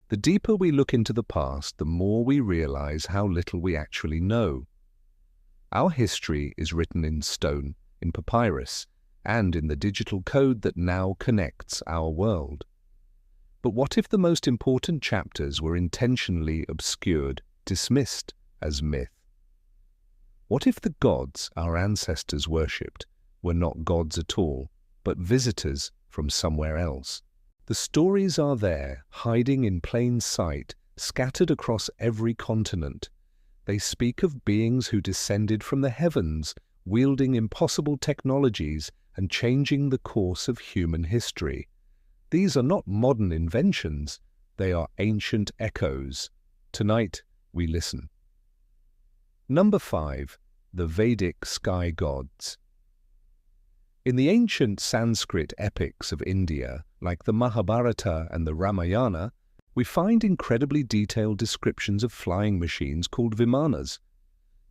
The deeper we look into the past, the more we realize how little we actually know. Our history is written in stone, in papyrus, and in the digital code that now connects our world. But what if the most important chapters were intentionally obscured, dismissed as myth? What if the gods our ancestors worshipped were not gods at all, but visitors from somewhere else? The stories are there, hiding in plain sight, scattered across every continent. They speak of beings who descended from the heavens, wielding impossible technologies and changing the course of human history. These are not modern inventions, they are ancient echoes. Tonight, we listen. Number 5. The Vedic Sky Gods. In the ancient Sanskrit epics of India, like the Mahabharata and the Ramayana, we find incredibly detailed descriptions of flying machines called Vimanas.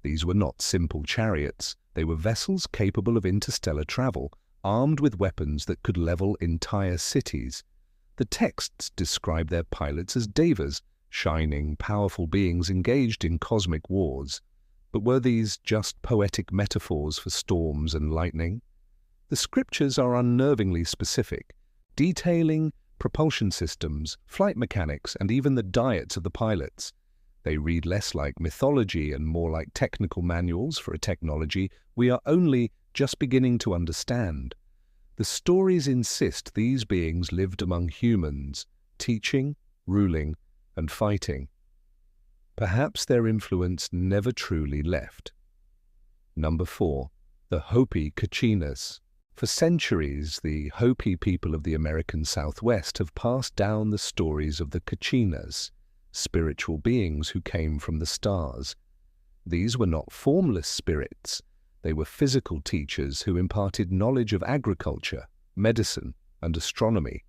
These were not simple chariots, they were vessels capable of interstellar travel, armed with weapons that could level entire cities. The texts describe their pilots as devas, shining, powerful beings engaged in cosmic wars. But were these just poetic metaphors for storms and lightning? The scriptures are unnervingly specific, detailing propulsion systems, flight mechanics, and even the diets of the pilots. They read less like mythology and more like technical manuals for a technology we are only just beginning to understand. The stories insist these beings lived among humans, teaching, ruling, and fighting. Perhaps their influence never truly left. Number 4. The Hopi Kachinas. For centuries, the Hopi people of the American Southwest have passed down the stories of the Kachinas, spiritual beings who came from the stars. These were not formless spirits. They were physical teachers who imparted knowledge of agriculture, medicine, and astronomy.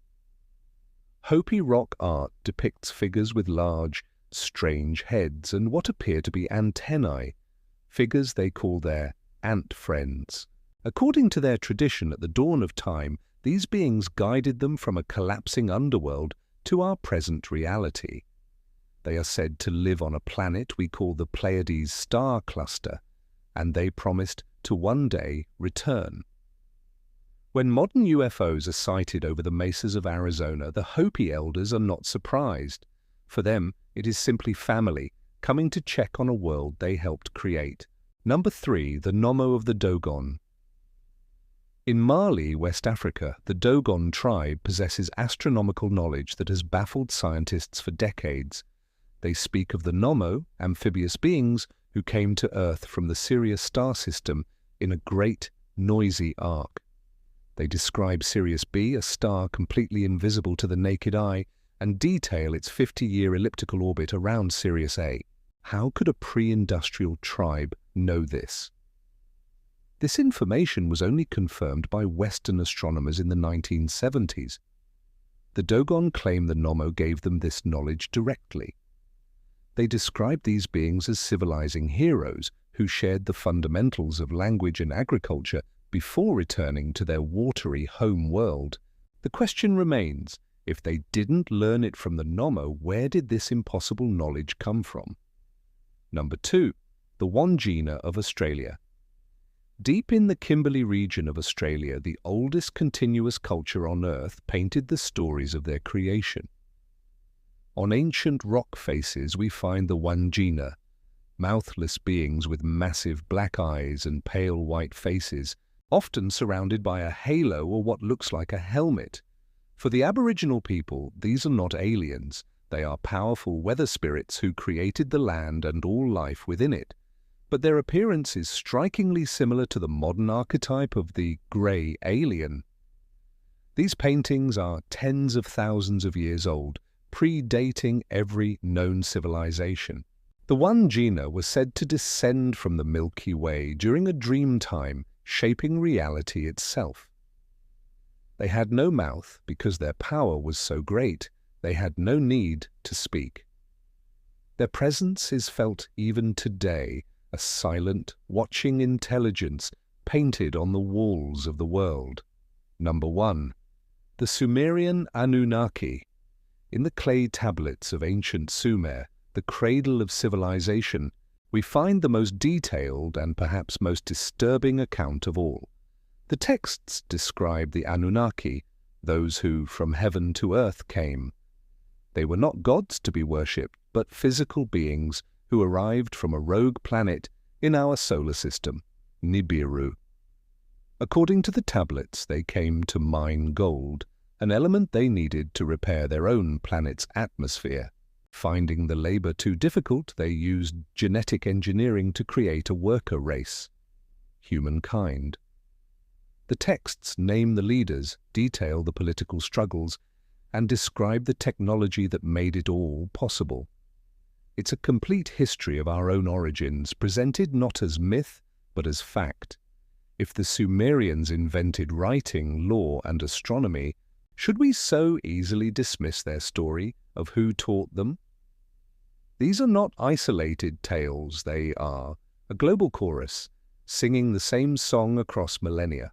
Hopi rock art depicts figures with large, strange heads and what appear to be antennae, figures they call their ant friends. According to their tradition, at the dawn of time, these beings guided them from a collapsing underworld to our present reality. They are said to live on a planet we call the Pleiades star cluster, and they promised to one day return. When modern UFOs are sighted over the mesas of Arizona, the Hopi elders are not surprised. For them, it is simply family coming to check on a world they helped create. Number 3. The Nomo of the Dogon. In Mali, West Africa, the Dogon tribe possesses astronomical knowledge that has baffled scientists for decades. They speak of the Nomo, amphibious beings, who came to Earth from the Sirius star system in a great, noisy arc. They describe Sirius B, a star completely invisible to the naked eye, and detail its 50-year elliptical orbit around Sirius A. How could a pre-industrial tribe know this? This information was only confirmed by Western astronomers in the 1970s. The Dogon claim the Nomo gave them this knowledge directly. They described these beings as civilizing heroes who shared the fundamentals of language and agriculture before returning to their watery home world. The question remains, if they didn't learn it from the Nomo, where did this impossible knowledge come from? Number 2. The Wandjina of Australia. Deep in the Kimberley region of Australia, the oldest continuous culture on Earth painted the stories of their creation. On ancient rock faces we find the Wandjina, mouthless beings with massive black eyes and pale white faces, often surrounded by a halo or what looks like a helmet. For the Aboriginal people, these are not aliens. They are powerful weather spirits who created the land and all life within it. But their appearance is strikingly similar to the modern archetype of the grey alien. These paintings are tens of thousands of years old, predating every known civilization. The Wandjina was said to descend from the Milky Way during a dream time, shaping reality itself. They had no mouth because their power was so great, they had no need to speak. Their presence is felt even today, a silent, watching intelligence painted on the walls of the world. Number 1. The Sumerian Annunaki. In the clay tablets of ancient Sumer, the cradle of civilization, we find the most detailed and perhaps most disturbing account of all. The texts describe the Annunaki, those who from heaven to earth came. They were not gods to be worshipped, but physical beings who arrived from a rogue planet in our solar system, Nibiru. According to the tablets, they came to mine gold, an element they needed to repair their own planet's atmosphere. Finding the labor too difficult, they used genetic engineering to create a worker race, humankind. The texts name the leaders, detail the political struggles, and describe the technology that made it all possible. It's a complete history of our own origins, presented not as myth, but as fact. If the Sumerians invented writing, law, and astronomy, should we so easily dismiss their story of who taught them? These are not isolated tales, they are a global chorus, singing the same song across millennia.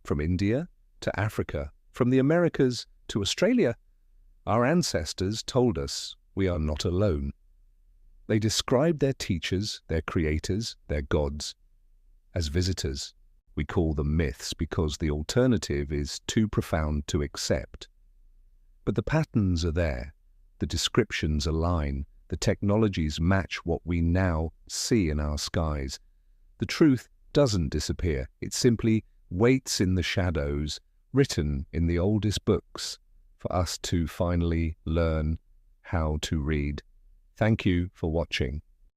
From India to Africa, from the Americas to Australia, our ancestors told us we are not alone. They described their teachers, their creators, their gods, as visitors. We call them myths because the alternative is too profound to accept. But the patterns are there, the descriptions align, the technologies match what we now see in our skies. The truth doesn't disappear, it simply waits in the shadows, written in the oldest books, for us to finally learn how to read. Thank you for watching.